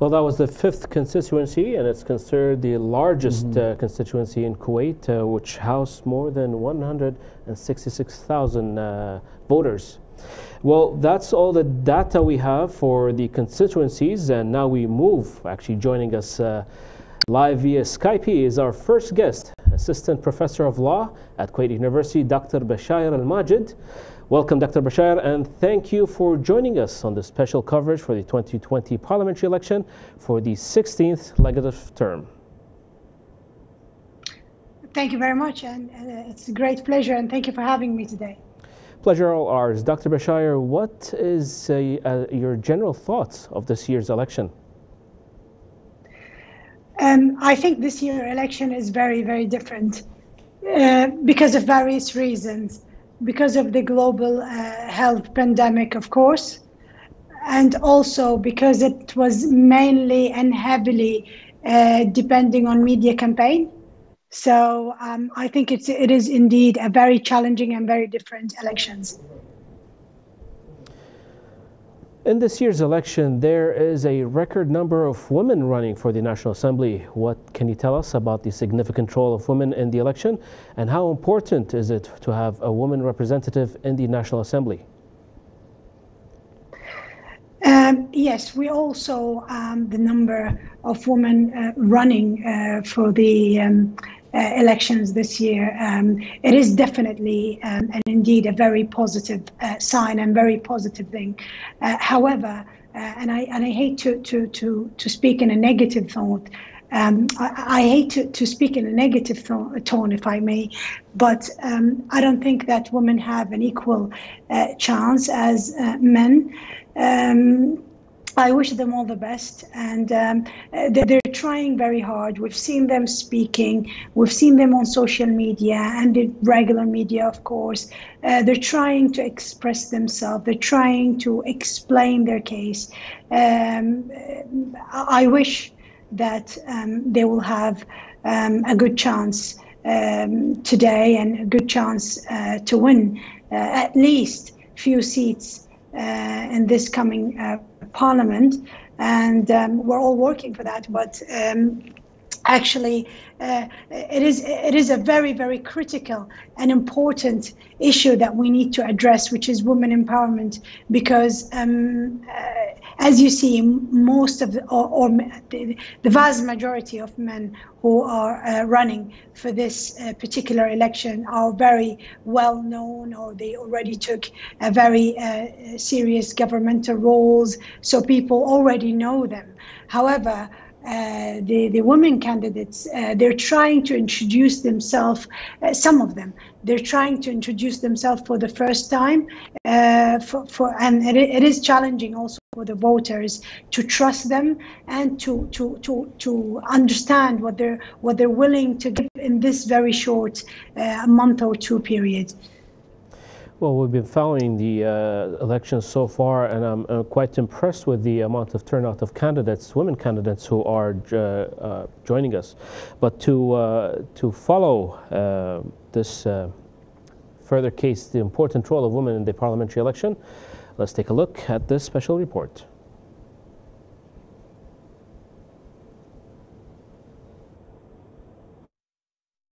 Well, that was the 5th constituency, and it's considered the largest constituency in Kuwait, which housed more than 166,000 voters. Well, that's all the data we have for the constituencies, and now we move. Actually, joining us live via Skype is our first guest, Assistant Professor of Law at Kuwait University, Dr. Bashayer ALMajid. Welcome, Dr. Bashayer, and thank you for joining us on the special coverage for the 2020 parliamentary election for the 16th legislative term. Thank you very much, and it's a great pleasure, and thank you for having me today. Pleasure all ours. Dr. Bashayer, what is your general thoughts of this year's election? I think this year's election is very, very different because of various reasons. Because of the global health pandemic, of course, and also because it was mainly and heavily depending on media campaign. So I think it is indeed a very challenging and very different elections. In this year's election, there is a record number of women running for the National Assembly. What can you tell us about the significant role of women in the election, and how important is it to have a woman representative in the National Assembly? Yes, we also the number of women running for the elections this year. It is definitely and indeed a very positive sign and very positive thing. However, and I hate to speak in a negative thought. I hate to speak in a negative tone, if I may, but I don't think that women have an equal chance as men. I wish them all the best, and they're trying very hard. We've seen them speaking, we've seen them on social media and the regular media, of course. They're trying to express themselves, they're trying to explain their case. I wish that they will have a good chance today and a good chance to win at least few seats in this coming parliament, and we're all working for that. But actually, it is a very, very critical and important issue that we need to address, which is women empowerment, because as you see, most of the vast majority of men who are running for this particular election are very well known, or they already took a very serious governmental roles, so people already know them. However, the women candidates, they're trying to introduce themselves, some of them, they're trying to introduce themselves for the first time, and it is challenging also for the voters to trust them and to understand what they're willing to give in this very short month or two period. Well, we've been following the elections so far, and I'm quite impressed with the amount of turnout of candidates, women candidates, who are joining us. But to follow this further case, the important role of women in the parliamentary election, let's take a look at this special report.